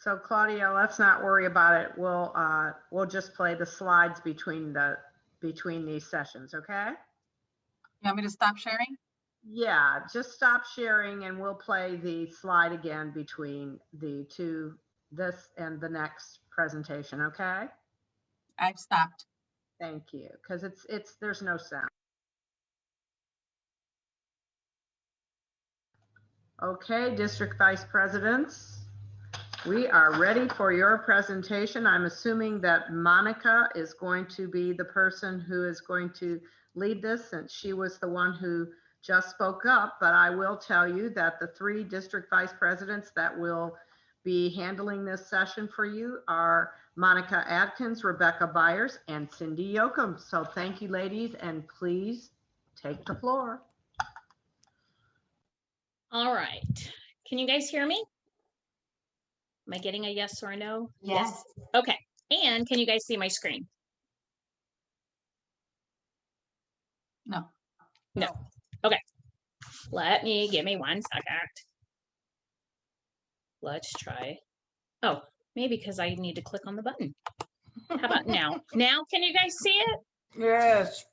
So Claudia, let's not worry about it. We'll just play the slides between these sessions, okay? You want me to stop sharing? Yeah, just stop sharing and we'll play the slide again between the two, this and the next presentation, okay? I've stopped. Thank you, because there's no sound. Okay, District Vice Presidents, we are ready for your presentation. I'm assuming that Monica is going to be the person who is going to lead this, since she was the one who just spoke up, but I will tell you that the 3 District Vice Presidents that will be handling this session for you are Monica Adkins, Rebecca Byers, and Cindy Yoakum. So thank you, ladies, and please take the floor. All right. Can you guys hear me? Am I getting a yes or a no? Yes. Okay. And can you guys see my screen? No. No. Okay. Give me 1 second. Let's try. Oh, maybe because I need to click on the button. How about now? Now, can you guys see it? Yes.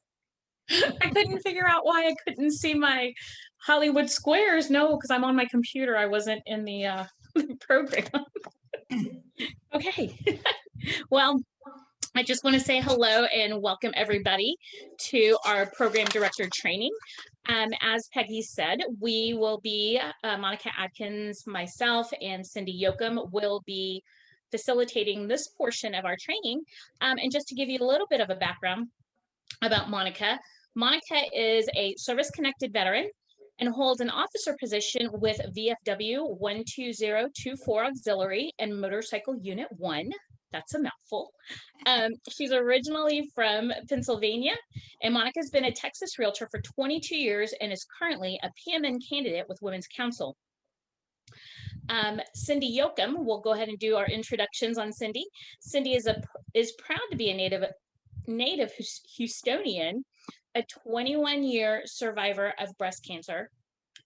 I couldn't figure out why I couldn't see my Hollywood squares. No, because I'm on my computer. I wasn't in the program. Okay. Well, I just want to say hello and welcome everybody to our program director training. As Peggy said, we will be, Monica Adkins, myself, and Cindy Yoakum will be facilitating this portion of our training. And just to give you a little bit of a background about Monica, Monica is a service-connected veteran and holds an officer position with VFW 12024 Auxiliary and Motorcycle Unit 1. That's a mouthful. She's originally from Pennsylvania, and Monica's been a Texas Realtor for 22 years and is currently a PMN candidate with Women's Council. Cindy Yoakum, we'll go ahead and do our introductions on Cindy. Cindy is proud to be a native Houstonian, a 21-year survivor of breast cancer,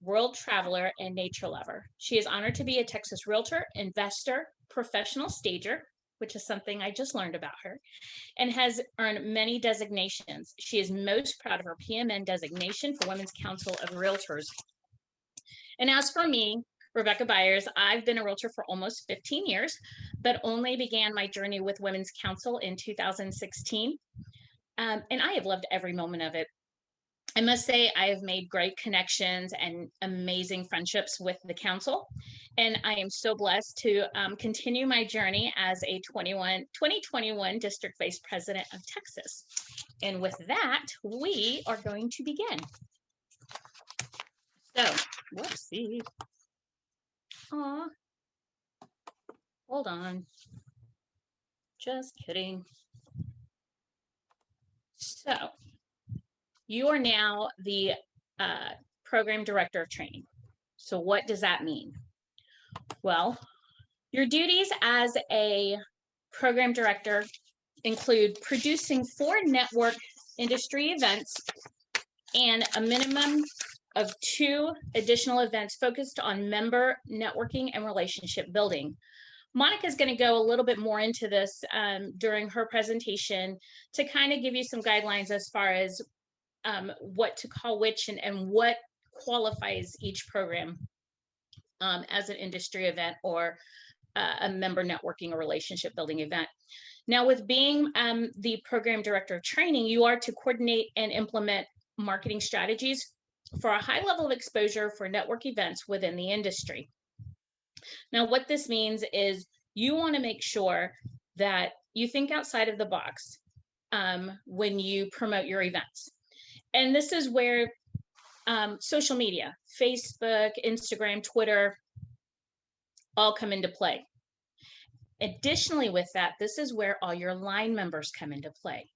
world traveler, and nature lover. She is honored to be a Texas Realtor, investor, professional stager, which is something I just learned about her, and has earned many designations. She is most proud of her PMN designation for Women's Council of Realtors. And as for me, Rebecca Byers, I've been a Realtor for almost 15 years, but only began my journey with Women's Council in 2016. And I have loved every moment of it. I must say I have made great connections and amazing friendships with the council. And I am so blessed to continue my journey as a 2021 District Vice President of Texas. And with that, we are going to begin. So, whoopsie. Aw. Hold on. Just kidding. So, you are now the program director of training. So what does that mean? Well, your duties as a program director include producing 4 network industry events and a minimum of 2 additional events focused on member networking and relationship building. Monica is going to go a little bit more into this during her presentation to kind of give you some guidelines as far as what to call which and what qualifies each program as an industry event or a member networking or relationship building event. Now, with being the program director of training, you are to coordinate and implement marketing strategies for a high level of exposure for network events within the industry. Now, what this means is you want to make sure that you think outside of the box when you promote your events. And this is where social media, Facebook, Instagram, Twitter, all come into play. Additionally with that, this is where all your line members come into play.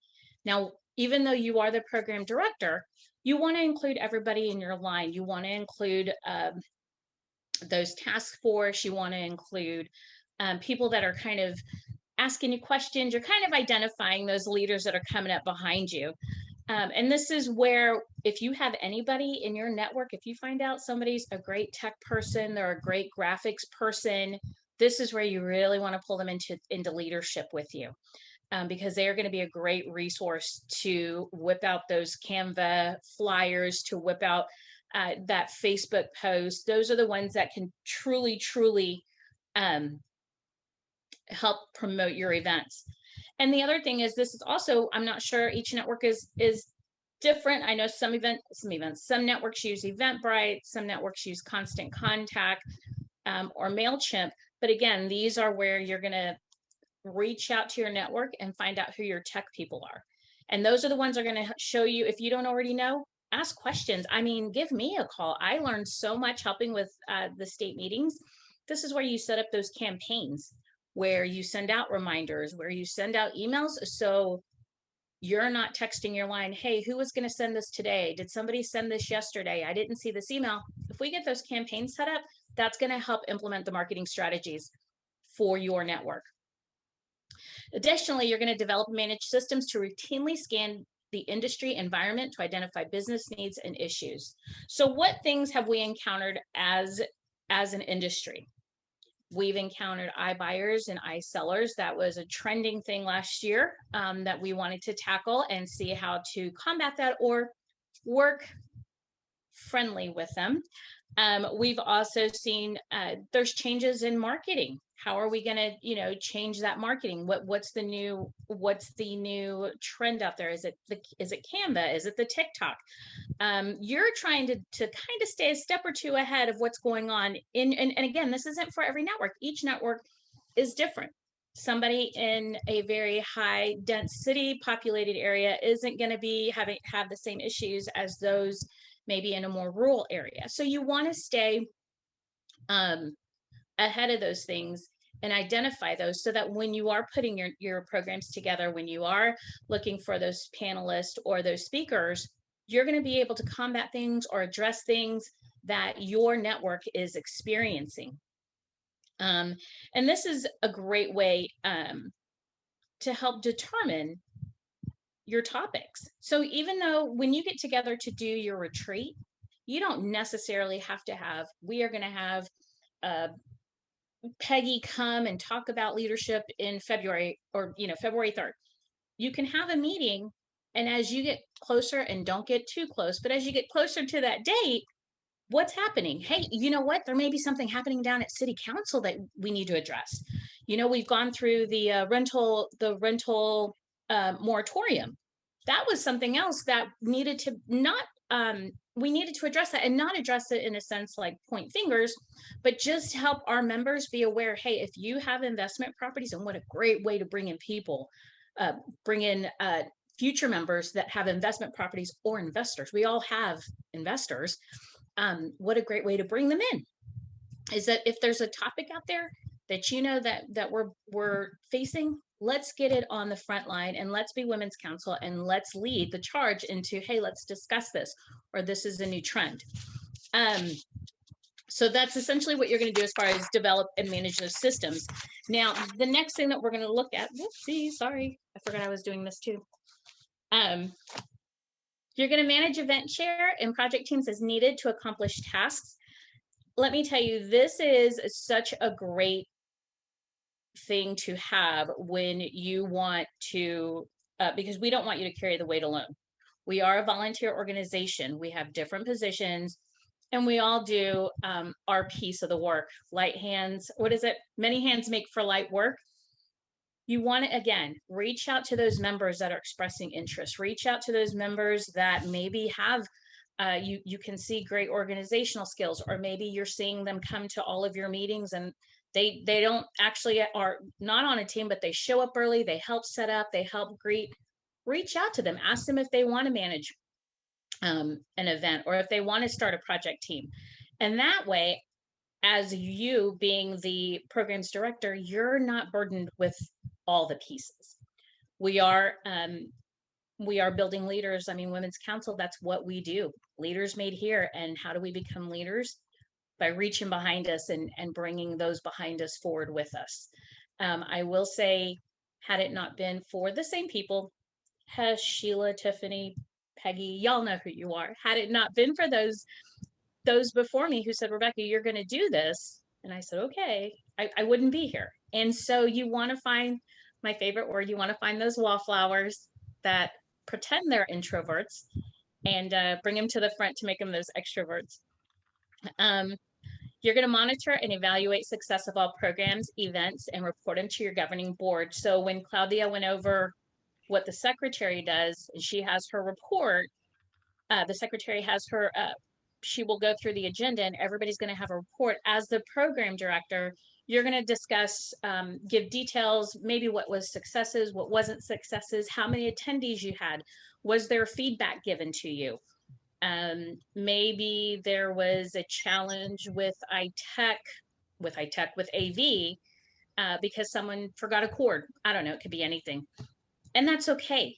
Now, even though you are the program director, you want to include everybody in your line. You want to include those task force. You want to include people that are kind of asking you questions. You're kind of identifying those leaders that are coming up behind you. And this is where, if you have anybody in your network, if you find out somebody's a great tech person, they're a great graphics person, this is where you really want to pull them into leadership with you. Because they are going to be a great resource to whip out those Canva flyers, to whip out that Facebook post. Those are the ones that can truly help promote your events. And the other thing is, this is also, I'm not sure, each network is different. I know some networks use Eventbrite, some networks use Constant Contact or MailChimp. But again, these are where you're going to reach out to your network and find out who your tech people are. And those are the ones that are going to show you, if you don't already know, ask questions. I mean, give me a call. I learned so much helping with the state meetings. This is where you set up those campaigns, where you send out reminders, where you send out emails. So you're not texting your line, hey, who was going to send this today? Did somebody send this yesterday? I didn't see this email. If we get those campaigns set up, that's going to help implement the marketing strategies for your network. Additionally, you're going to develop and manage systems to routinely scan the industry environment to identify business needs and issues. So what things have we encountered as an industry? We've encountered iBuyers and iSellers. That was a trending thing last year that we wanted to tackle and see how to combat that or work friendly with them. We've also seen there's changes in marketing. How are we going to, change that marketing? What's the new trend out there? Is it Canva? Is it the TikTok? You're trying to kind of stay a step or two ahead of what's going on and again, this isn't for every network. Each network is different. Somebody in a very high dense city populated area isn't going to have the same issues as those maybe in a more rural area. So you want to stay ahead of those things and identify those so that when you are putting your programs together, when you are looking for those panelists or those speakers, you're going to be able to combat things or address things that your network is experiencing. And this is a great way to help determine your topics. So even though when you get together to do your retreat, you don't necessarily have to have, we are going to have Peggy come and talk about leadership in February or, February 3rd. You can have a meeting, and as you get closer, and don't get too close, but as you get closer to that date, what's happening? Hey, you know what? There may be something happening down at City Council that we need to address. We've gone through the rental moratorium. That was something else that needed to we needed to address that, and not address it in a sense like point fingers, but just help our members be aware, hey, if you have investment properties, and what a great way to bring in people, bring in future members that have investment properties or investors. We all have investors. What a great way to bring them in is that if there's a topic out there that that we're facing, let's get it on the front line, and let's be Women's Council, and let's lead the charge into, hey, let's discuss this, or this is a new trend. So that's essentially what you're going to do as far as develop and manage those systems. Now, the next thing that we're going to look at, whoopsie, sorry, I forgot I was doing this too. You're going to manage event share and project teams as needed to accomplish tasks. Let me tell you, this is such a great thing to have when you want to, because we don't want you to carry the weight alone. We are a volunteer organization. We have different positions, and we all do our piece of the work. Light hands, what is it? Many hands make for light work. You want to, again, reach out to those members that are expressing interest. Reach out to those members that maybe have, you can see great organizational skills, or maybe you're seeing them come to all of your meetings and they don't actually are not on a team, but they show up early, they help set up, they help greet. Reach out to them, ask them if they want to manage an event, or if they want to start a project team. And that way, as you being the programs director, you're not burdened with all the pieces. We are building leaders. I mean, Women's Council, that's what we do. Leaders made here. And how do we become leaders? By reaching behind us and bringing those behind us forward with us. I will say, had it not been for the same people, Sheila, Tiffany, Peggy, y'all know who you are. Had it not been for those before me who said, Rebecca, you're going to do this, And I said, okay, I wouldn't be here. And so you want to find, my favorite word, you want to find those wallflowers that pretend they're introverts and bring them to the front to make them those extroverts. You're going to monitor and evaluate success of all programs, events, and report them to your governing board. So when Claudia went over what the secretary does, and she has her report, the secretary has her, she will go through the agenda and everybody's going to have a report. As the program director, you're going to discuss, give details, maybe what was successes, what wasn't successes, how many attendees you had, was there feedback given to you? Maybe there was a challenge with with AV, because someone forgot a cord. I don't know, it could be anything. And that's okay.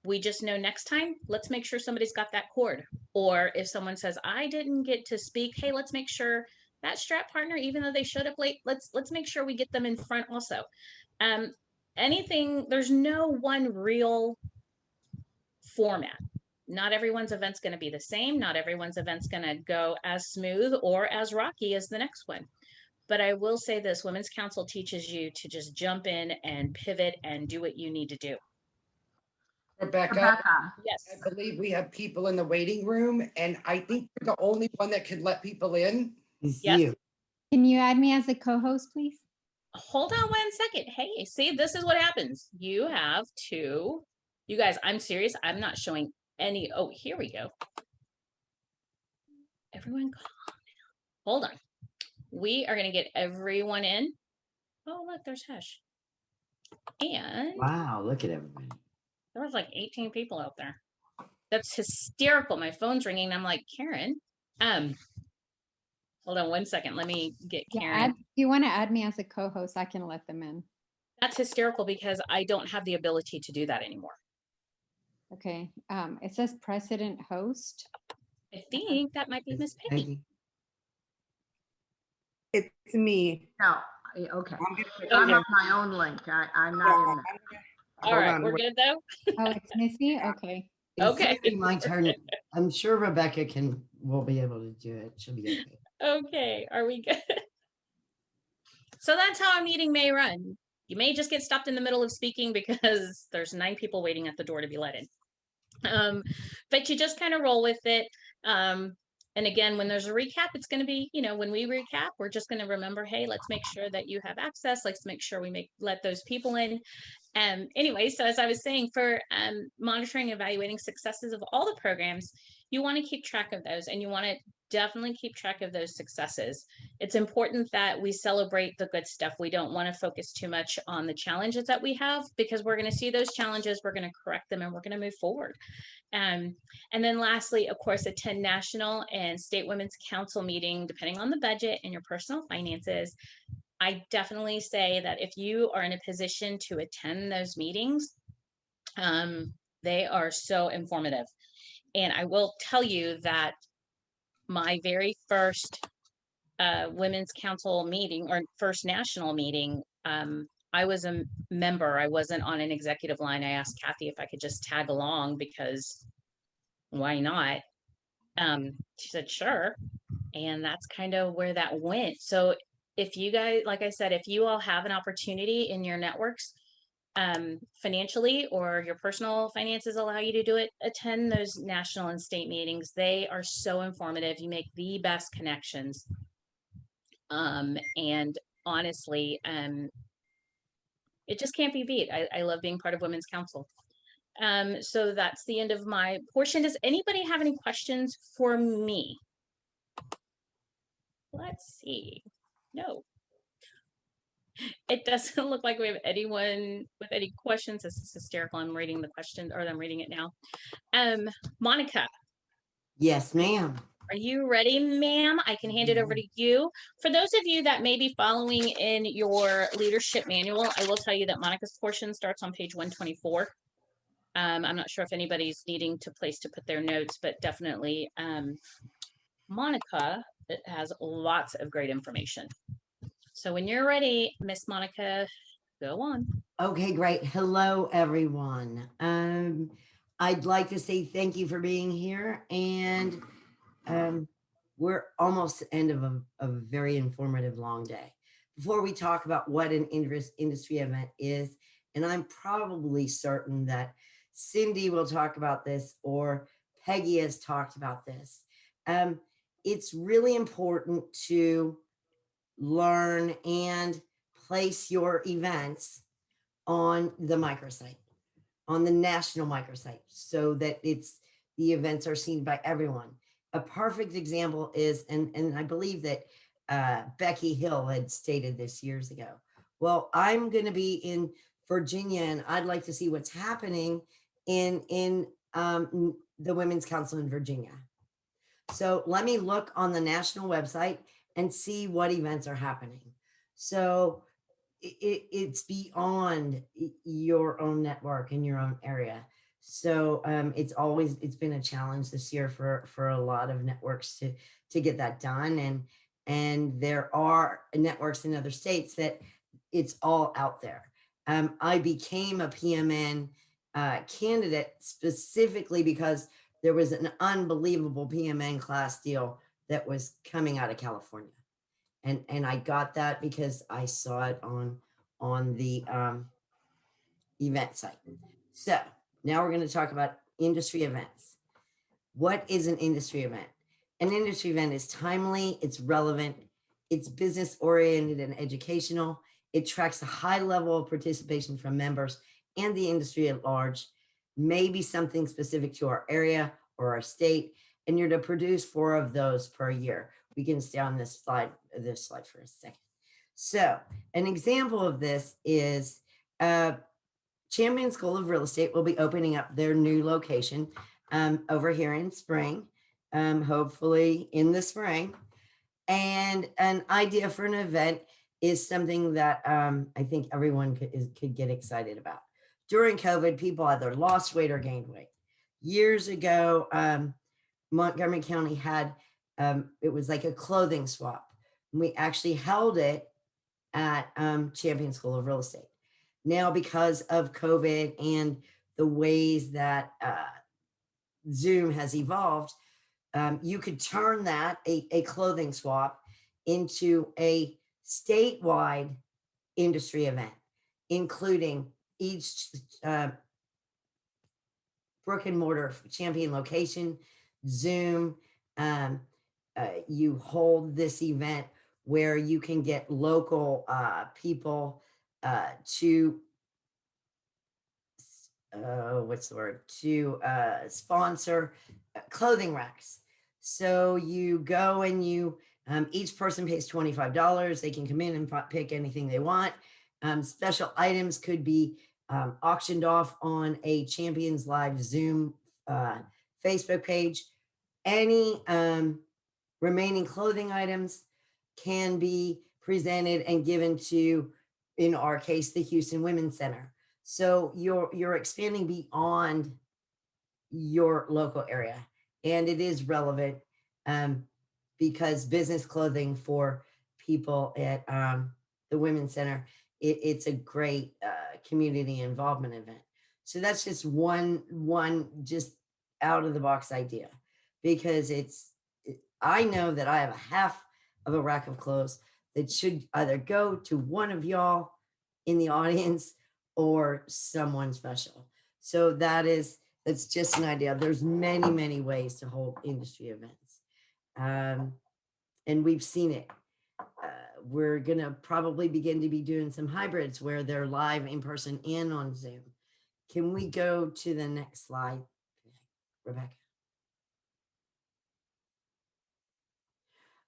We just know next time, let's make sure somebody's got that cord. Or if someone says, I didn't get to speak, hey, let's make sure that strap partner, even though they showed up late, let's make sure we get them in front also. Anything, there's no one real format. Not everyone's event's going to be the same. Not everyone's event's going to go as smooth or as rocky as the next one. But I will say this, Women's Council teaches you to just jump in and pivot and do what you need to do. Rebecca, Yes. I believe we have people in the waiting room, and I think you're the only one that can let people in. It's Yes. you. Can you add me as a co-host, please? Hold on 1 second. Hey, see, this is what happens. You have to, you guys, I'm serious. I'm not showing any. Oh, here we go. Everyone calm down. Hold on. We are going to get everyone in. Oh, look, there's Hesh. And Wow, look at everybody. there was like 18 people out there. That's hysterical. My phone's ringing. I'm like, Karen, hold on 1 second. Let me get Karen. If you want to add me as a co-host, I can let them in. That's hysterical because I don't have the ability to do that anymore. Okay. It says president host. I think that might be Miss Peggy. It's me. No, okay. I'm gonna- I'm on my own link. I'm not in there. All Hold right, on, we're wait. good though? Oh, it's Missy? Okay. It's Okay. gonna be my turn. I'm sure Rebecca will be able to do it. She'll be okay. Okay, are we good? So that's how a meeting may run. You may just get stopped in the middle of speaking because there's 9 people waiting at the door to be let in. But you just kind of roll with it. And again, when there's a recap, it's going to be, you know, when we recap, we're just going to remember, hey, let's make sure that you have access. Let's make sure we let those people in. Anyway, so as I was saying, for monitoring, evaluating successes of all the programs, you want to keep track of those, and you want to definitely keep track of those successes. It's important that we celebrate the good stuff. We don't want to focus too much on the challenges that we have, because we're going to see those challenges, we're going to correct them, and we're going to move forward. And then lastly, of course, attend national and state women's council meeting, depending on the budget and your personal finances. I definitely say that if you are in a position to attend those meetings, they are so informative. And I will tell you that my very first women's council meeting, or first national meeting, I was a member. I wasn't on an executive line. I asked Kathy if I could just tag along, because why not? She said, sure. And that's kind of where that went. So if you guys, like I said, if you all have an opportunity in your networks, financially, or your personal finances allow you to do it, attend those national and state meetings. They are so informative. You make the best connections. And honestly, it just can't be beat. I love being part of Women's Council. So that's the end of my portion. Does anybody have any questions for me? Let's see. No. It doesn't look like we have anyone with any questions. This is hysterical. I'm reading the question, or I'm reading it now. Monica. Yes, ma'am. Are you ready, ma'am? I can hand it over to you. For those of you that may be following in your leadership manual, I will tell you that Monica's portion starts on page 124. I'm not sure if anybody's needing to place to put their notes, but definitely Monica has lots of great information. So when you're ready, Miss Monica, go on. Okay, great. Hello, everyone. I'd like to say thank you for being here, and we're almost the end of a very informative long day. Before we talk about what an industry event is, and I'm probably certain that Cindy will talk about this or Peggy has talked about this. It's really important to learn and place your events on the microsite, on the national microsite, so that the events are seen by everyone. A perfect example is, and I believe that Becky Hill had stated this years ago. Well, I'm going to be in Virginia, and I'd like to see what's happening in the Women's Council in Virginia. So let me look on the national website and see what events are happening. So it's beyond your own network in your own area. So it's been a challenge this year for a lot of networks to get that done. And there are networks in other states that it's all out there. I became a PMN candidate specifically because there was an unbelievable PMN class deal that was coming out of California. And I got that because I saw it on the event site. So now we're going to talk about industry events. What is an industry event? An industry event is timely, it's relevant, it's business oriented and educational. It tracks a high level of participation from members and the industry at large, maybe something specific to our area or our state, and you're to produce 4 of those per year. We can stay on this slide for a second. So an example of this is Champion School of Real Estate will be opening up their new location over here in spring, hopefully in the spring. And an idea for an event is something that I think everyone could get excited about. During COVID, people either lost weight or gained weight. Years ago, Montgomery County had, it was like a clothing swap. We actually held it at Champion School of Real Estate. Now, because of COVID and the ways that Zoom has evolved, you could turn that, a clothing swap, into a statewide industry event, including each brick and mortar Champion location, Zoom. You hold this event where you can get local people to sponsor clothing racks. So you go and you each person pays $25. They can come in and pick anything they want. Special items could be auctioned off on a Champions Live Zoom Facebook page. Any remaining clothing items can be presented and given to, in our case, the Houston Women's Center. So you're expanding beyond your local area, and it is relevant because business clothing for people at the Women's Center, it's a great community involvement event. So that's just one just out of the box idea, because I know that I have a half of a rack of clothes that should either go to one of y'all in the audience or someone special. So that's just an idea. There's many ways to hold industry events. And we've seen it. We're gonna probably begin to be doing some hybrids where they're live in person and on Zoom. Can we go to the next slide, Rebecca?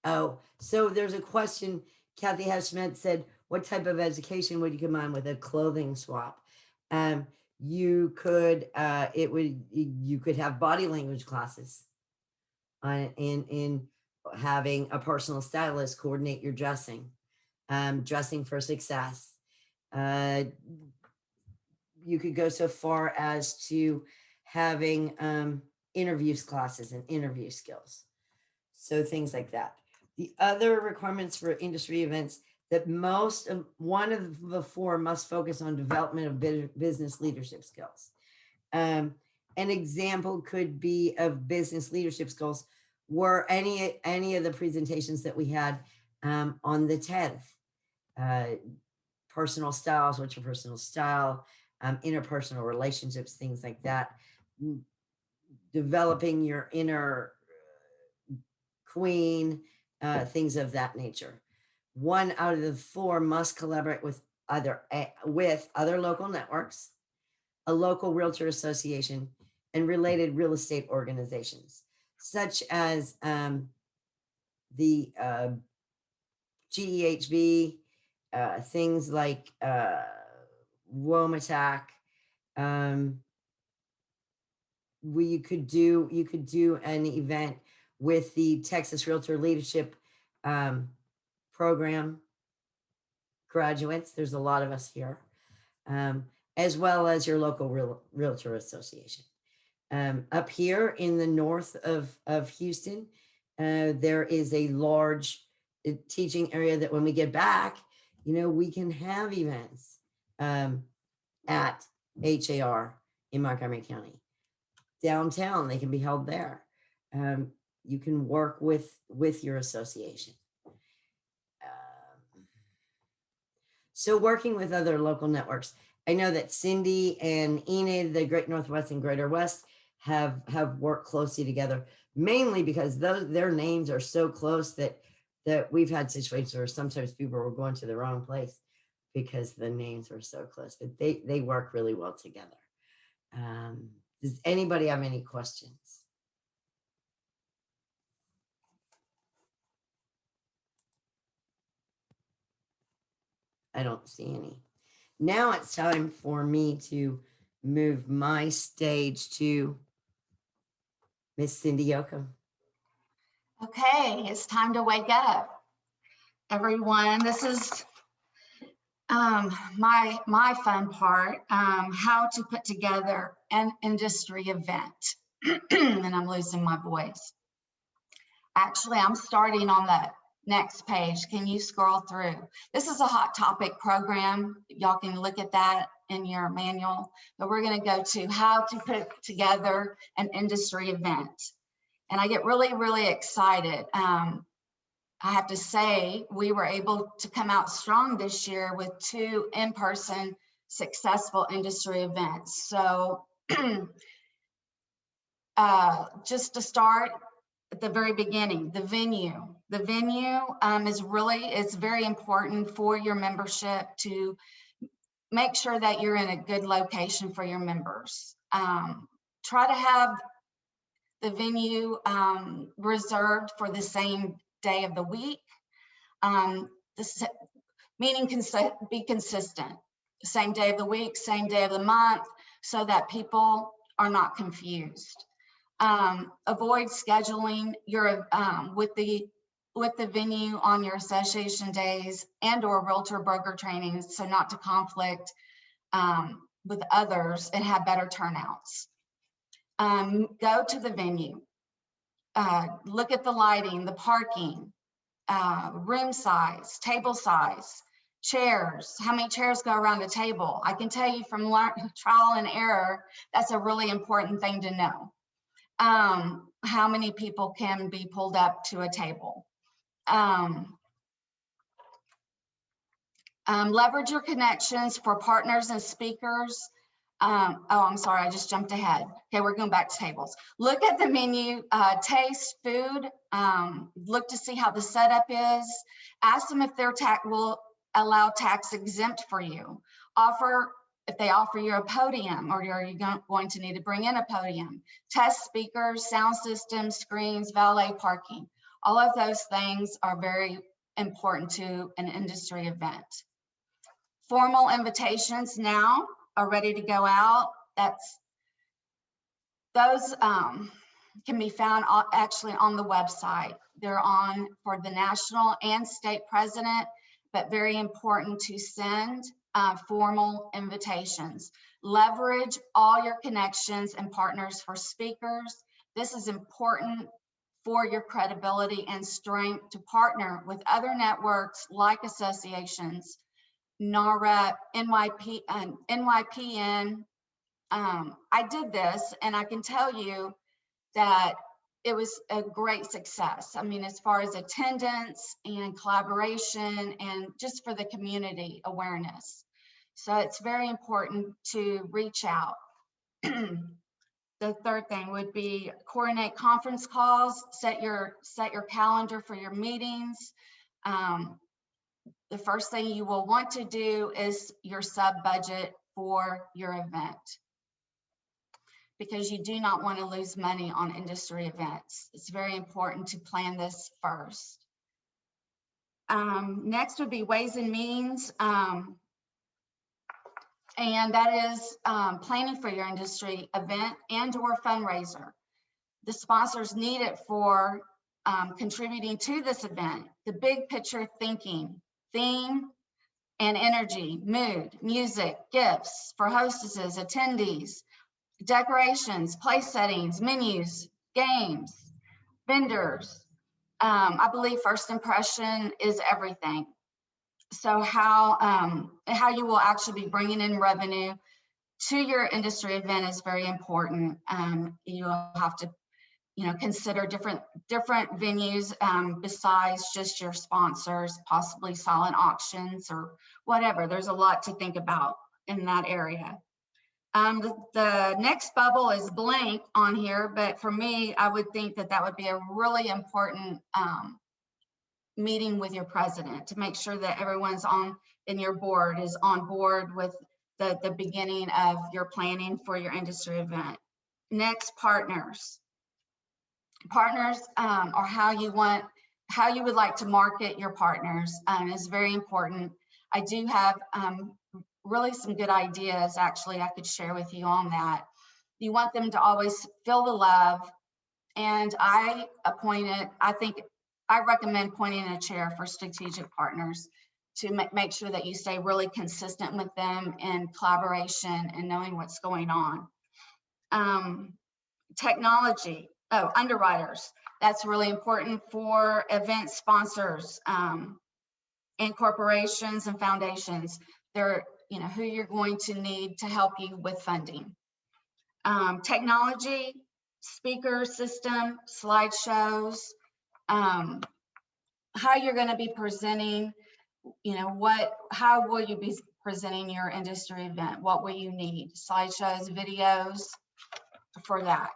Oh, so there's a question. Kathy Hashmet said, what type of education would you combine with a clothing swap? You could have body language classes in having a personal stylist coordinate your dressing, dressing for success. You could go so far as to having interviews classes and interview skills. So things like that. The other requirements for industry events that one of the 4 must focus on development of business leadership skills. An example could be of business leadership skills were any of the presentations that we had on the 10th. Personal styles, what's your personal style, interpersonal relationships, things like that. Developing your inner queen, things of that nature. 1 out of the 4 must collaborate with other local networks, a local realtor association, and related real estate organizations, such as the GEHB, things like WOMATAC. You could do an event with the Texas Realtor Leadership Program graduates. There's a lot of us here, as well as your local realtor association. Up here in the north of Houston, there is a large teaching area that when we get back, we can have events at HAR in Montgomery County. Downtown, they can be held there. You can work with your association. So working with other local networks. I know that Cindy and Enid, the Great Northwest and Greater West, have worked closely together, mainly because their names are so close that we've had situations where sometimes people were going to the wrong place because the names were so close. But they work really well together. Does anybody have any questions? I don't see any. Now it's time for me to move my stage to Miss Cindy Yoakum. Okay, it's time to wake up, everyone. This is my fun part, how to put together an industry event. And I'm losing my voice. Actually, I'm starting on the next page. Can you scroll through? This is a hot topic program. Y'all can look at that in your manual, but we're going to go to how to put together an industry event. And I get really, really excited. I have to say, we were able to come out strong this year with 2 in-person successful industry events. So just to start at the very beginning, the venue. The venue is very important for your membership to make sure that you're in a good location for your members. Try to have the venue reserved for the same day of the week. Meaning can be consistent. Same day of the week, same day of the month, so that people are not confused. Avoid scheduling your with the venue on your association days and or realtor broker trainings, so not to conflict with others and have better turnouts. Go to the venue, look at the lighting, the parking, room size, table size, chairs, how many chairs go around a table. I can tell you from trial and error, that's a really important thing to know. How many people can be pulled up to a table. Leverage your connections for partners and speakers. Oh, I'm sorry, I just jumped ahead. Okay, we're going back to tables. Look at the menu, taste food, look to see how the setup is. Ask them if their will allow tax exempt for you. If they offer you a podium, or are you going to need to bring in a podium. Test speakers, sound systems, screens, valet parking. All of those things are very important to an industry event. Formal invitations now are ready to go out. Those can be found actually on the website. They're on for the national and state president, but very important to send formal invitations. Leverage all your connections and partners for speakers. This is important for your credibility and strength to partner with other networks like associations, NAREP, NYPN. I did this, and I can tell you that it was a great success. I mean, as far as attendance and collaboration and just for the community awareness. So it's very important to reach out. The third thing would be coordinate conference calls, set your calendar for your meetings. The first thing you will want to do is your sub budget for your event, because you do not want to lose money on industry events. It's very important to plan this first. Next would be ways and means. And that is planning for your industry event and or fundraiser. The sponsors need it for contributing to this event. The big picture thinking, theme and energy, mood, music, gifts for hostesses, attendees, decorations, place settings, menus, games, vendors. I believe first impression is everything. So how you will actually be bringing in revenue to your industry event is very important. You'll have to, consider different venues besides just your sponsors, possibly silent auctions or whatever. There's a lot to think about in that area. The next bubble is blank on here, but for me, I would think that would be a really important meeting with your president to make sure that everyone's in your board is on board with the beginning of your planning for your industry event. Next, partners. Partners are how you would like to market your partners is very important. I do have really some good ideas actually I could share with you on that. You want them to always feel the love, and I recommend pointing a chair for strategic partners to make sure that you stay really consistent with them in collaboration and knowing what's going on. Technology, underwriters. That's really important for event sponsors and corporations and foundations. They're, who you're going to need to help you with funding. Technology, speaker system, slideshows, how you're going to be presenting, how will you be presenting your industry event? What will you need? Slideshows, videos for that.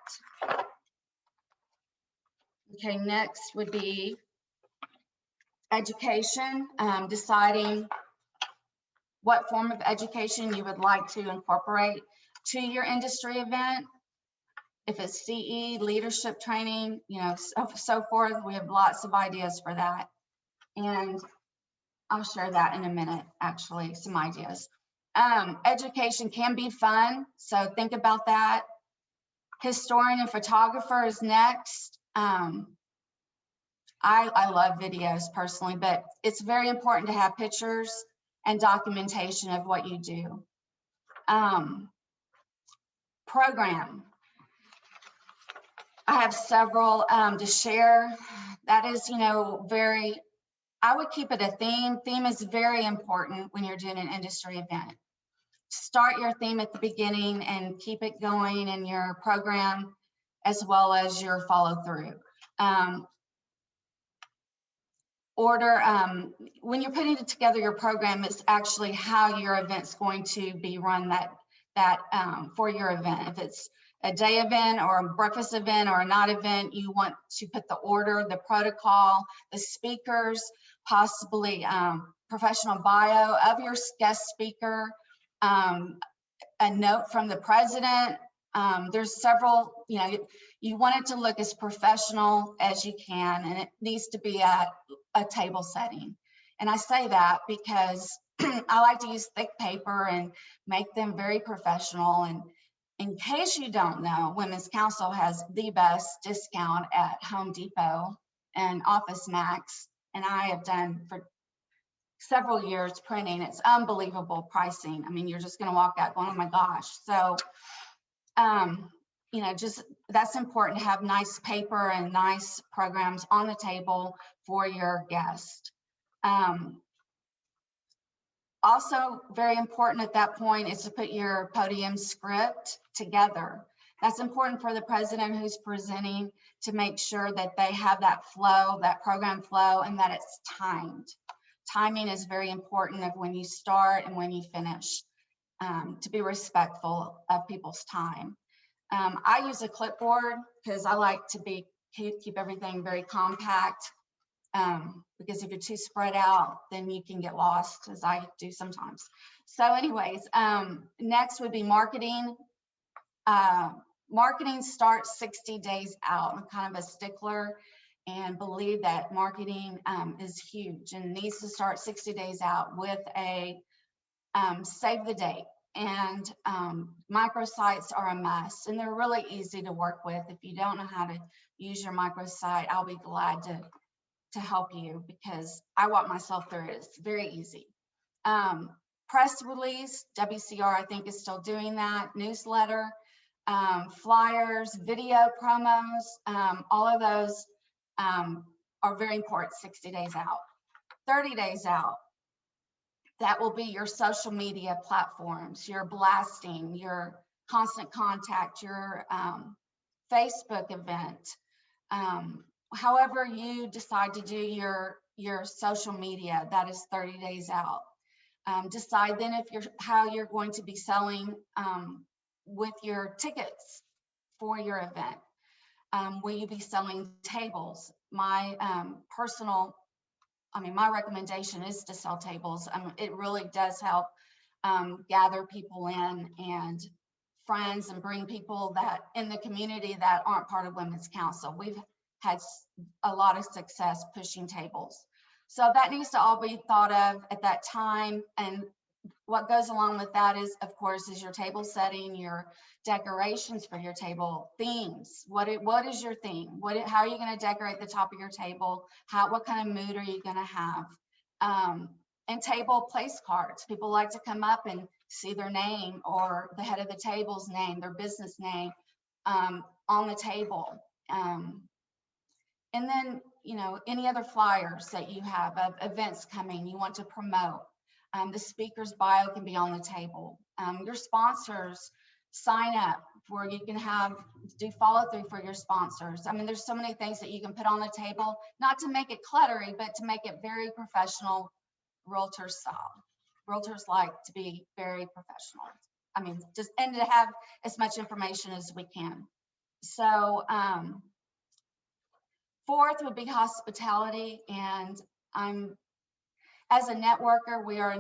Okay, next would be education, deciding what form of education you would like to incorporate to your industry event. If it's CE, leadership training, so forth, we have lots of ideas for that. And I'll share that in a minute, actually, some ideas. Education can be fun, so think about that. Historian and photographer is next. I love videos personally, but it's very important to have pictures and documentation of what you do. Program. I have several to share. That is, I would keep it a theme. Theme is very important when you're doing an industry event. Start your theme at the beginning and keep it going in your program as well as your follow through. When you're putting together your program, it's actually how your event's going to be run for your event. If it's a day event or a breakfast event or a night event, you want to put the order, the protocol, the speakers, possibly professional bio of your guest speaker, a note from the president. There's several, you want it to look as professional as you can, and it needs to be at a table setting. And I say that because I like to use thick paper and make them very professional. And in case you don't know, Women's Council has the best discount at Home Depot and Office Max. And I have done for several years printing. It's unbelievable pricing. I mean, you're just going to walk out going, oh my gosh. So, just that's important to have nice paper and nice programs on the table for your guest. Also very important at that point is to put your podium script together. That's important for the president who's presenting to make sure that they have that flow, that program flow, and that it's timed. Timing is very important of when you start and when you finish, to be respectful of people's time. I use a clipboard because I like to keep everything very compact, because if you're too spread out, then you can get lost, as I do sometimes. So anyways, next would be marketing. Marketing starts 60 days out. I'm kind of a stickler and believe that marketing is huge and needs to start 60 days out with a save the date. And microsites are a must, and they're really easy to work with. If you don't know how to use your microsite, I'll be glad to help you, because I walk myself through it. It's very easy. Press release, WCR I think is still doing that. Newsletter, flyers, video promos, all of those are very important 60 days out. 30 days out, that will be your social media platforms, your blasting, your constant contact, your Facebook event. However you decide to do your social media, that is 30 days out. Decide then how you're going to be selling with your tickets for your event. Will you be selling tables? My my recommendation is to sell tables. It really does help gather people in and friends, and bring people that in the community that aren't part of Women's Council. We've had a lot of success pushing tables. So that needs to all be thought of at that time. And what goes along with that is, of course, is your table setting, your decorations for your table, themes. What is your theme? How are you going to decorate the top of your table? What kind of mood are you going to have? And table place cards. People like to come up and see their name or the head of the table's name, their business name on the table. And then, any other flyers that you have of events coming you want to promote. The speaker's bio can be on the table. Your sponsors, sign up where you can do follow through for your sponsors. There's so many things that you can put on the table, not to make it cluttery, but to make it very professional, realtor style. Realtors like to be very professional. And to have as much information as we can. So, fourth would be hospitality, and as a networker, we are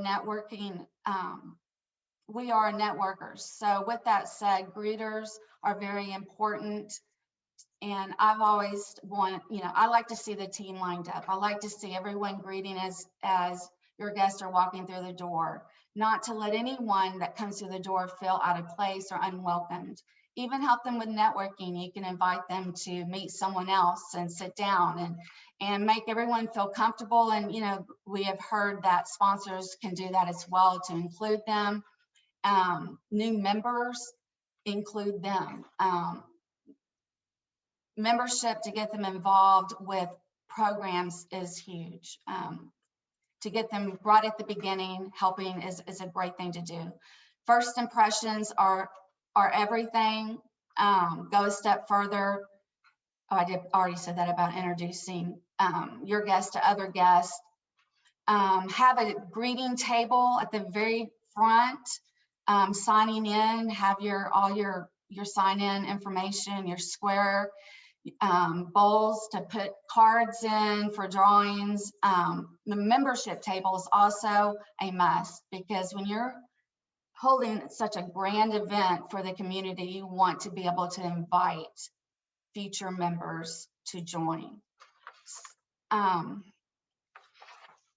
networkers. So with that said, greeters are very important. And I've always I like to see the team lined up. I like to see everyone greeting as your guests are walking through the door, not to let anyone that comes through the door feel out of place or unwelcomed. Even help them with networking. You can invite them to meet someone else and sit down and make everyone feel comfortable. And, we have heard that sponsors can do that as well, to include them. New members, include them. Membership, to get them involved with programs, is huge. To get them right at the beginning, helping is a great thing to do. First impressions are everything. Go a step further. I already said that about introducing your guests to other guests. Have a greeting table at the very front. Signing in, have all your sign-in information, your square bowls to put cards in for drawings. The membership table is also a must, because when you're holding such a grand event for the community, you want to be able to invite future members to join.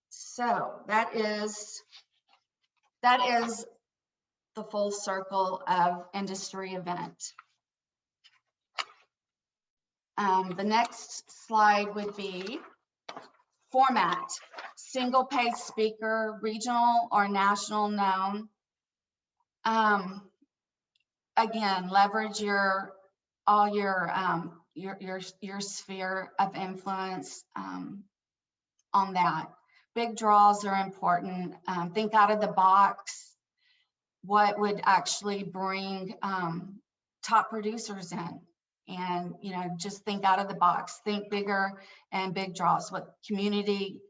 So that is the full circle of industry event. The next slide would be format: single page speaker, regional or national known. Again, leverage your sphere of influence on that. Big draws are important. Think out of the box. What would actually bring top producers in. And, you know, just think out of the box, think bigger and big draws with community,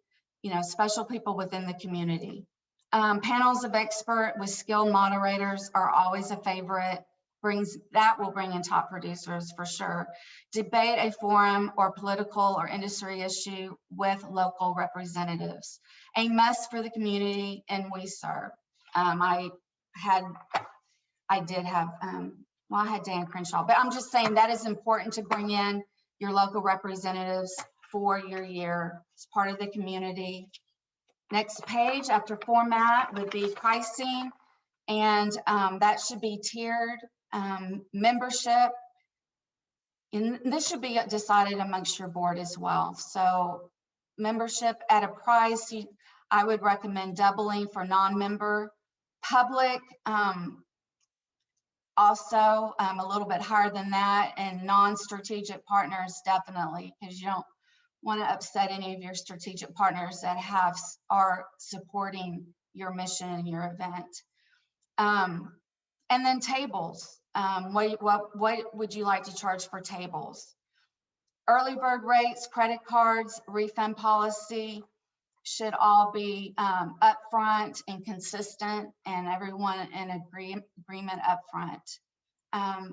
you know, special people within the community. Panels of expert with skilled moderators are always a favorite. Will bring in top producers for sure. Debate a forum or political or industry issue with local representatives. A must for the community and we serve. I had Dan Crenshaw, but I'm just saying that is important to bring in your local representatives for your year as part of the community. Next page after format would be pricing, and that should be tiered. Membership, and this should be decided amongst your board as well. So membership at a price, I would recommend doubling for non-member. Public, also a little bit higher than that, and non-strategic partners definitely, because you don't want to upset any of your strategic partners that are supporting your mission and your event. And then tables. What would you like to charge for tables? Early bird rates, credit cards, refund policy should all be upfront and consistent, and everyone in agreement upfront.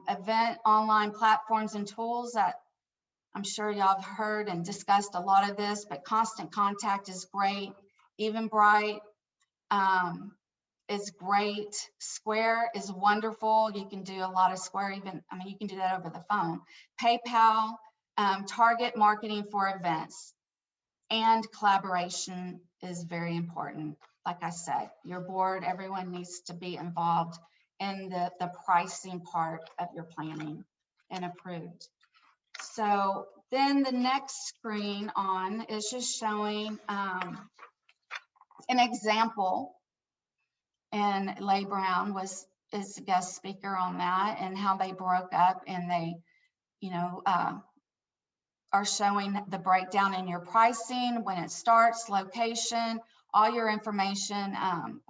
Event online platforms and tools that I'm sure y'all have heard and discussed a lot of this, but constant contact is great. Eventbrite is great. Square is wonderful. You can do a lot of Square you can do that over the phone. PayPal, target marketing for events, and collaboration is very important. Like I said, your board, everyone needs to be involved in the pricing part of your planning and approved. So then the next screen on is just showing an example, and Leigh Brown is a guest speaker on that, and how they broke up, and they, you know, are showing the breakdown in your pricing, when it starts, location, all your information,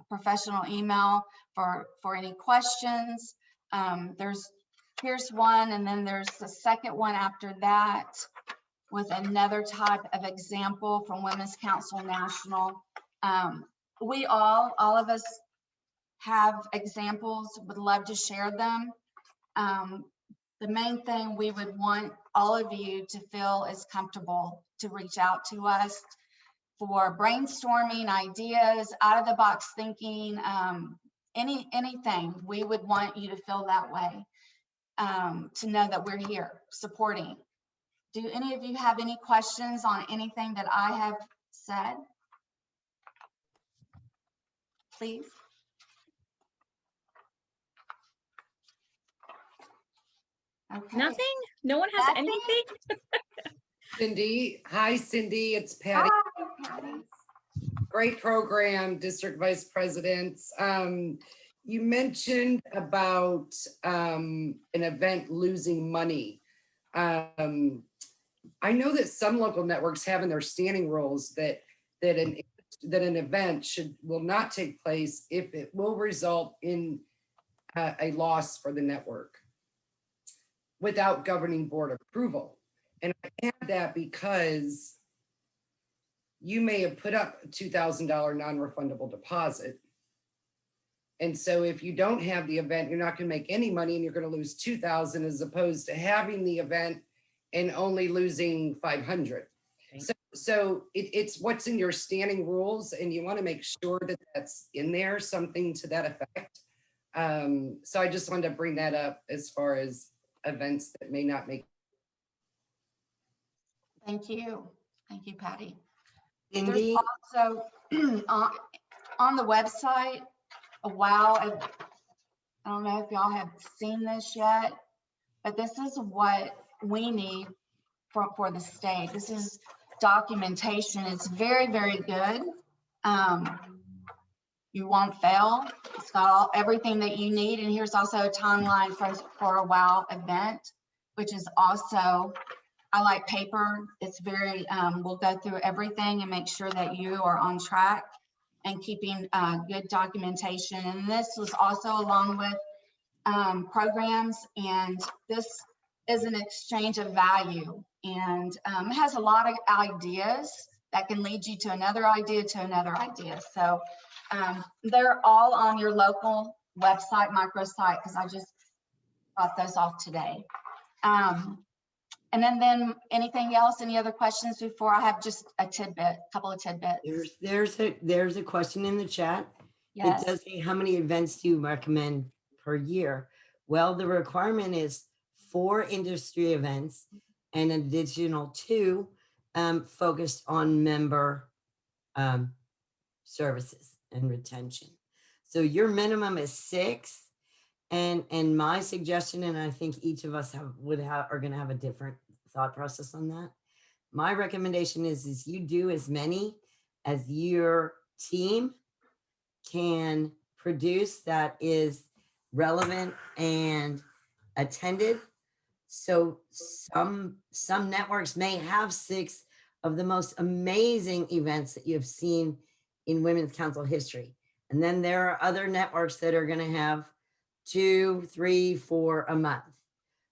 professional email for any questions. Here's one, and then there's the second one after that with another type of example from Women's Council National. We all of us have examples, would love to share them. The main thing we would want all of you to feel is comfortable to reach out to us for brainstorming, ideas, out of the box thinking, anything. We would want you to feel that way, to know that we're here supporting. Do any of you have any questions on anything that I have said? Please. Okay. Nothing? No one has Nothing? anything? Cindy, hi Cindy, it's Patty. Hi, Patty. Great program, District Vice Presidents. You mentioned about an event losing money. I know that some local networks have in their standing rules that an event will not take place if it will result in a loss for the network without governing board approval. And I add that because you may have put up a $2,000 non-refundable deposit. And so if you don't have the event, you're not going to make any money, and you're going to lose $2,000 as opposed to having the event and only losing $500. Okay. So it's what's in your standing rules, and you want to make sure that that's in there, something to that effect. So I just wanted to bring that up as far as events that may not make. Thank you, Patty. Cindy? There's also on the website, I don't know if y'all have seen this yet, but this is what we need for the state. This is documentation. It's very, very good. You won't fail. It's got everything that you need. And here's also a timeline for a WOW event, which is also, I like paper. It's very, we'll go through everything and make sure that you are on track and keeping good documentation. And this was also along with programs, and this is an exchange of value, and it has a lot of ideas that can lead you to another idea to another idea. So they're all on your local website, microsite, because I just got those off today. And then anything else, any other questions before I have just a couple of tidbits? There's a question in the chat. Yes. It does say, how many events do you recommend per year? Well, the requirement is 4 industry events and an additional 2 focused on member services and retention. So your minimum is 6. And my suggestion, and I think each of us are going to have a different thought process on that. My recommendation is you do as many as your team can produce that is relevant and attended. So some networks may have 6 of the most amazing events that you've seen in Women's Council history. And then there are other networks that are going to have 2, 3, 4 a month.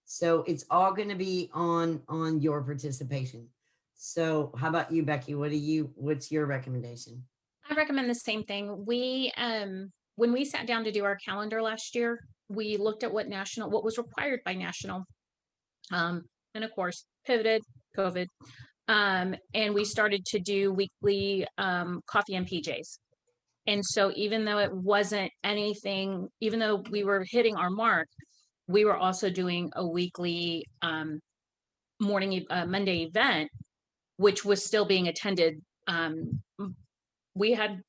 So it's all going to be on your participation. So how about you, Becky? What's your recommendation? I recommend the same thing. We, when we sat down to do our calendar last year, we looked at what was required by national. And of course, pivoted, COVID. And we started to do weekly coffee and PJs. And so even though it wasn't anything, even though we were hitting our mark, we were also doing a weekly Monday event, which was still being attended. We had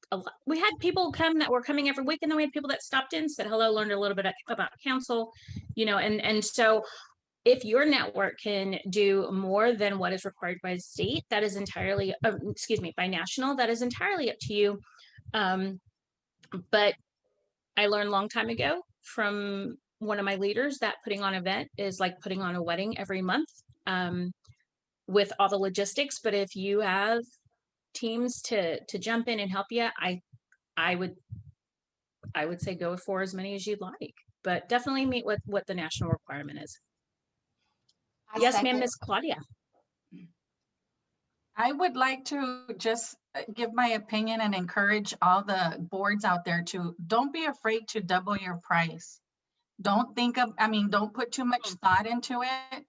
people come that were coming every week, and then we had people that stopped in, said hello, learned a little bit about council, and so if your network can do more than what is required by state, that is entirely, by national, that is entirely up to you. But I learned a long time ago from one of my leaders that putting on an event is like putting on a wedding every month, with all the logistics. But if you have teams to jump in and help you, I would say go for as many as you'd like, but definitely meet with what the national requirement is. Yes, ma'am, Miss Claudia. I would like to just give my opinion and encourage all the boards out there to don't be afraid to double your price. Don't put too much thought into it.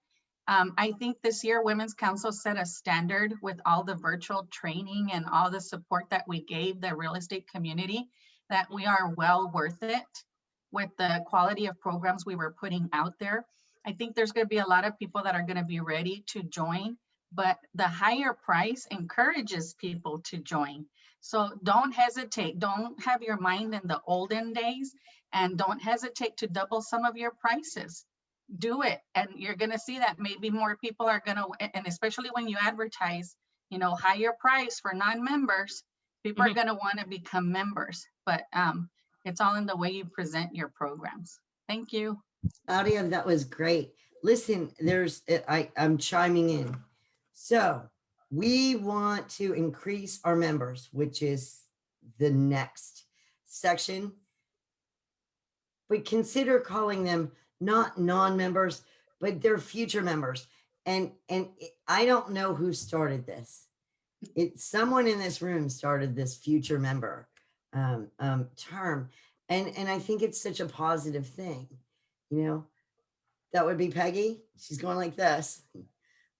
I think this year Women's Council set a standard with all the virtual training and all the support that we gave the real estate community, that we are well worth it with the quality of programs we were putting out there. I think there's going to be a lot of people that are going to be ready to join, but the higher price encourages people to join. So don't hesitate. Don't have your mind in the olden days, and don't hesitate to double some of your prices. Do it, and you're going to see that maybe more people are going to, and especially when you advertise, higher price for non-members, people are going to want to become members. But it's all in the way you present your programs. Thank you. Claudia, that was great. Listen, I'm chiming in. So we want to increase our members, which is the next section. But consider calling them not non-members, but they're future members. And I don't know who started this. Someone in this room started this future member term. And I think it's such a positive thing. That would be Peggy. She's going like this.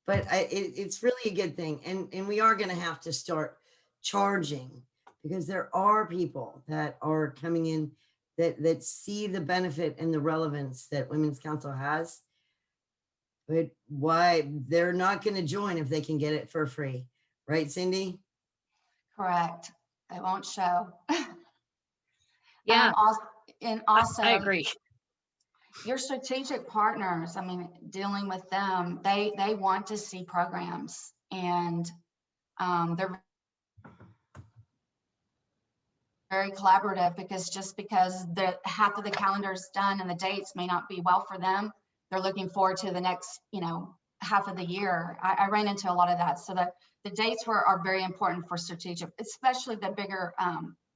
But it's really a good thing. And we are going to have to start charging, because there are people that are coming in that see the benefit and the relevance that Women's Council has. But why they're not going to join if they can get it for free. Right, Cindy? Correct. They won't show. Yeah. Also, I agree. Your strategic partners, dealing with them, they want to see programs, and they're very collaborative, because just because half of the calendar is done and the dates may not be well for them, they're looking forward to the next, half of the year. I ran into a lot of that. So the dates are very important for strategic, especially the bigger,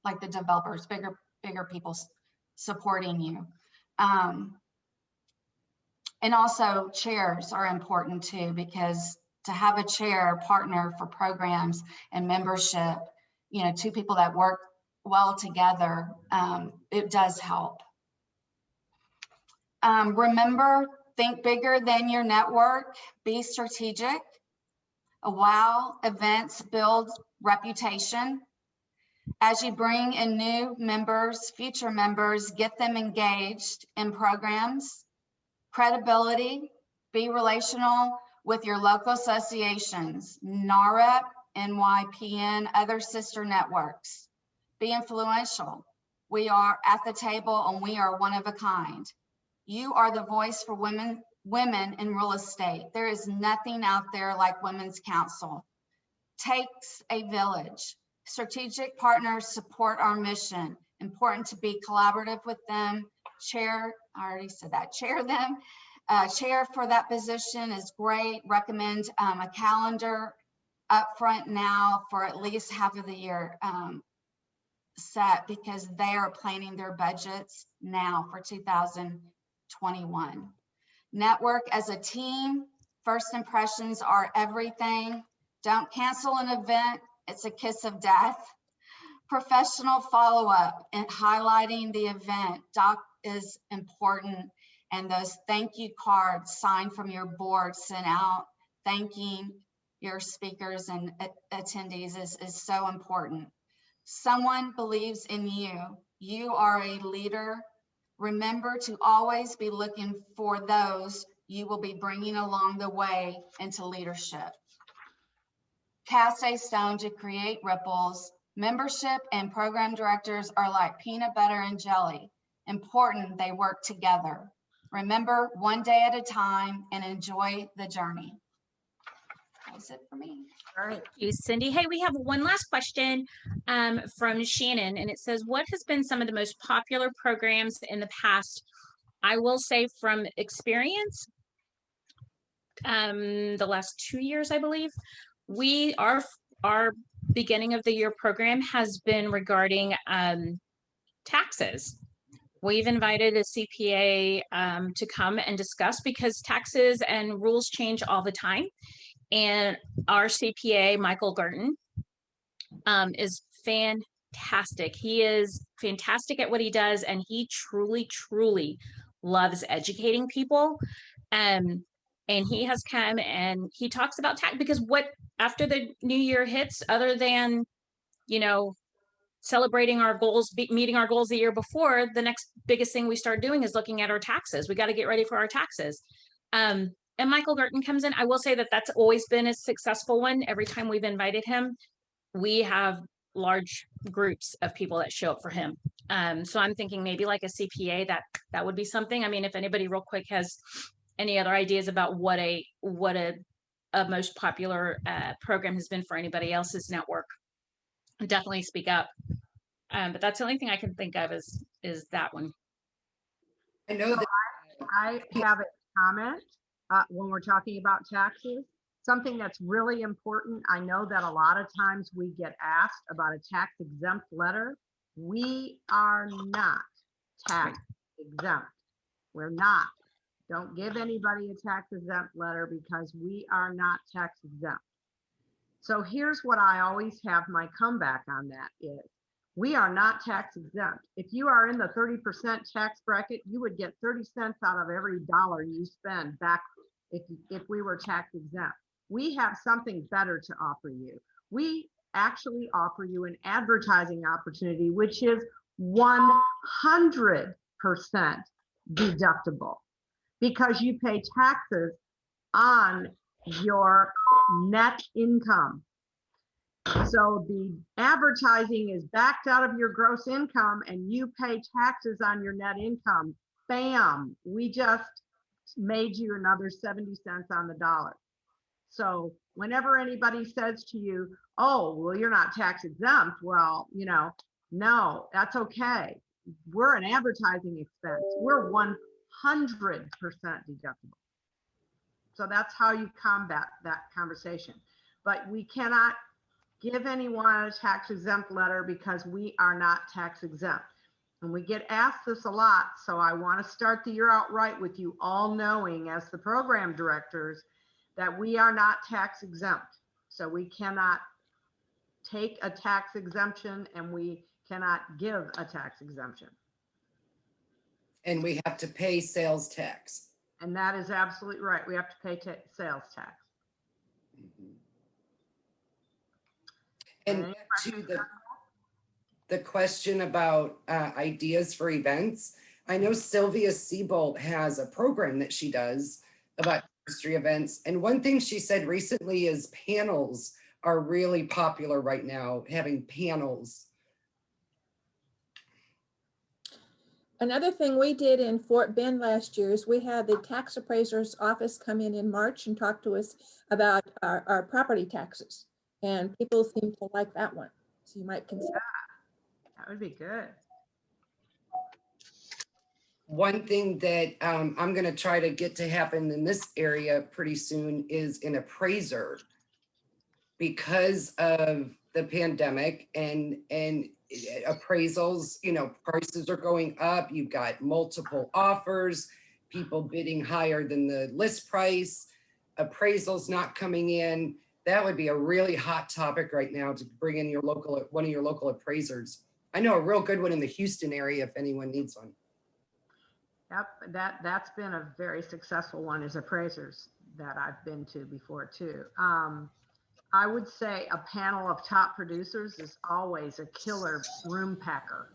like the developers, bigger people supporting you. And also chairs are important too, because to have a chair partner for programs and membership, you know, two people that work well together, it does help. Remember, think bigger than your network, be strategic. Wow events build reputation. As you bring in new members, future members, get them engaged in programs. Credibility, be relational with your local associations, NAREP, NYPN, other sister networks. Be influential. We are at the table and we are one of a kind. You are the voice for women in real estate. There is nothing out there like Women's Council. Takes a village. Strategic partners support our mission. Important to be collaborative with them. Chair, I already said that, chair them. Chair for that position is great. Recommend a calendar up front now for at least half of the year set, because they are planning their budgets now for 2021. Network as a team. First impressions are everything. Don't cancel an event. It's a kiss of death. Professional follow-up and highlighting the event. Doc is important. And those thank you cards signed from your board sent out, thanking your speakers and attendees is so important. Someone believes in you. You are a leader. Remember to always be looking for those you will be bringing along the way into leadership. Cast a stone to create ripples. Membership and program directors are like peanut butter and jelly. Important they work together. Remember, one day at a time, and enjoy the journey. That's it for me. All right. Thank you, Cindy. Hey, we have one last question from Shannon, and it says, what has been some of the most popular programs in the past? I will say from experience, the last 2 years, I believe, our beginning of the year program has been regarding taxes. We've invited a CPA to come and discuss, because taxes and rules change all the time. And our CPA, Michael Garten, is fantastic. He is fantastic at what he does, and he truly, truly loves educating people. And he has come and he talks about tax, because what after the new year hits, other than, you know, celebrating our goals, meeting our goals the year before, the next biggest thing we start doing is looking at our taxes. We got to get ready for our taxes. And Michael Garten comes in. I will say that that's always been a successful one. Every time we've invited him, we have large groups of people that show up for him. So I'm thinking maybe like a CPA, that would be something. I mean, if anybody real quick has any other ideas about what a most popular program has been for anybody else's network, definitely speak up. But that's the only thing I can think of is that one. I know that I have a comment when we're talking about taxes. Something that's really important. I know that a lot of times we get asked about a tax-exempt letter. We are not tax exempt. We're not. Don't give anybody a tax-exempt letter, because we are not tax-exempt. So here's what I always have my comeback on that is, we are not tax-exempt. If you are in the 30% tax bracket, you would get 30 cents out of every dollar you spend back if we were tax-exempt. We have something better to offer you. We actually offer you an advertising opportunity, which is 100% deductible, because you pay taxes on your net income. So the advertising is backed out of your gross income and you pay taxes on your net income. Bam, we just made you another 70 cents on the dollar. So whenever anybody says to you, oh, well, you're not tax exempt, well, you know, no, that's okay. We're an advertising expense. We're 100% deductible. So that's how you combat that conversation. But we cannot give anyone a tax exempt letter, because we are not tax exempt. And we get asked this a lot, so I want to start the year out right with you all knowing as the program directors that we are not tax exempt. So we cannot take a tax exemption and we cannot give a tax exemption. And we have to pay sales tax. And that is absolutely right. We have to pay sales tax. And Any to the question about ideas for events, I know Sylvia Siebold has a program that she does about industry events. And one thing she said recently is panels are really popular right now, having panels. Another thing we did in Fort Bend last year is we had the tax appraiser's office come in March and talk to us about our property taxes. And people seem to like that one. So you might consider. That would be good. One thing that I'm going to try to get to happen in this area pretty soon is an appraiser, because of the pandemic and appraisals, you know, prices are going up. You've got multiple offers, people bidding higher than the list price, appraisals not coming in. That would be a really hot topic right now to bring in one of your local appraisers. I know a real good one in the Houston area if anyone needs one. Yep, that's been a very successful one as appraisers that I've been to before too. I would say a panel of top producers is always a killer room packer.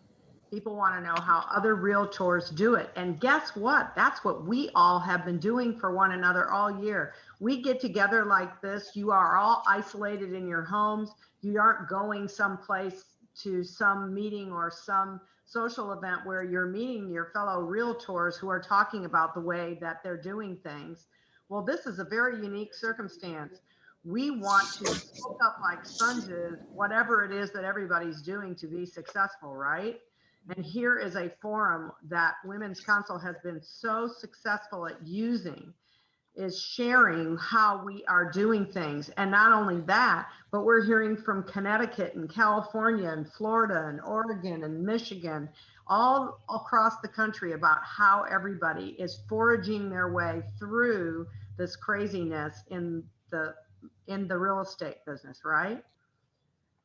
People want to know how other realtors do it. And guess what? That's what we all have been doing for one another all year. We get together like this. You are all isolated in your homes. You aren't going someplace to some meeting or some social event where you're meeting your fellow realtors who are talking about the way that they're doing things. Well, this is a very unique circumstance. We want to soak up like sponges, whatever it is that everybody's doing to be successful, right? And here is a forum that Women's Council has been so successful at using, is sharing how we are doing things. And not only that, but we're hearing from Connecticut and California and Florida and Oregon and Michigan, all across the country, about how everybody is foraging their way through this craziness in the real estate business, right?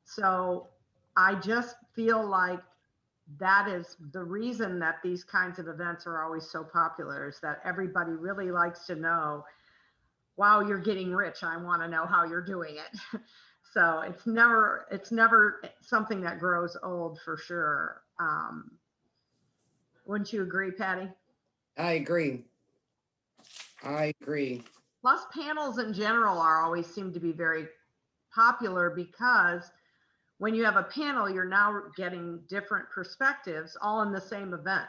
So I just feel like that is the reason that these kinds of events are always so popular, is that everybody really likes to know, wow, you're getting rich. I want to know how you're doing it. So it's never something that grows old, for sure. Wouldn't you agree, Patty? I agree. Plus, panels in general always seem to be very popular, because when you have a panel, you're now getting different perspectives all in the same event.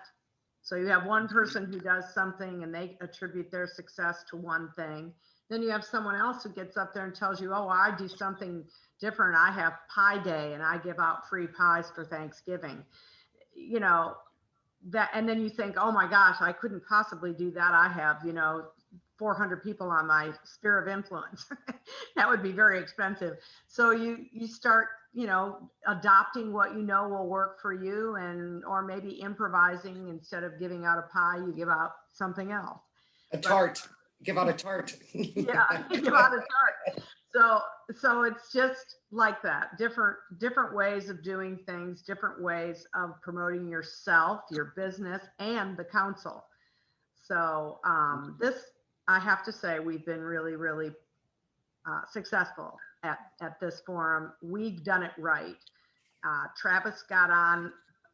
So you have one person who does something and they attribute their success to one thing. Then you have someone else who gets up there and tells you, oh, I do something different. I have Pie Day and I give out free pies for Thanksgiving. You know, that, and then you think, oh my gosh, I couldn't possibly do that. I have, 400 people on my sphere of influence. That would be very expensive. So you start, adopting what you know will work for you, or maybe improvising. Instead of giving out a pie, you give out something else. Tart. Give out a tart. Yeah, give out a tart. So it's just like that. Different ways of doing things, different ways of promoting yourself, your business, and the council. So this, I have to say, we've been really, really successful at this forum. We've done it right. Travis got on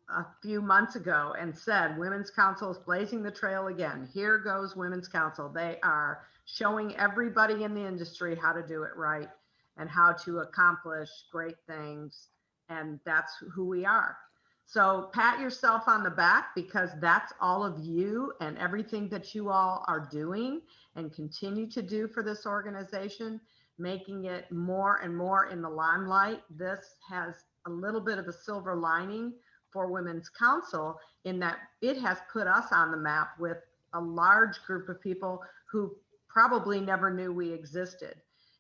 a few months ago and said, Women's Council is blazing the trail again. Here goes Women's Council. They are showing everybody in the industry how to do it right and how to accomplish great things. And that's who we are. So pat yourself on the back, because that's all of you and everything that you all are doing and continue to do for this organization, making it more and more in the limelight. This has a little bit of a silver lining for Women's Council, in that it has put us on the map with a large group of people who probably never knew we existed.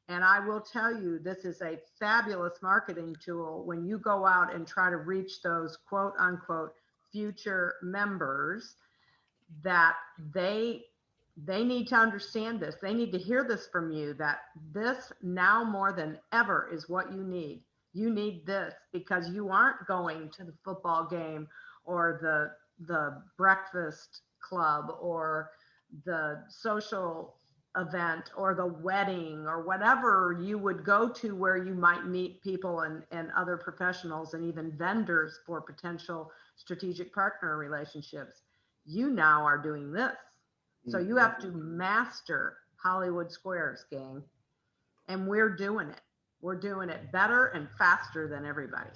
And I will tell you, this is a fabulous marketing tool when you go out and try to reach those quote unquote future members that they need to understand this. They need to hear this from you, that this now more than ever is what you need. You need this because you aren't going to the football game or the breakfast club or the social event or the wedding or whatever you would go to where you might meet people and other professionals and even vendors for potential strategic partner relationships. You now are doing this. So you have to master Hollywood Squares, gang. And we're doing it. We're doing it better and faster than everybody.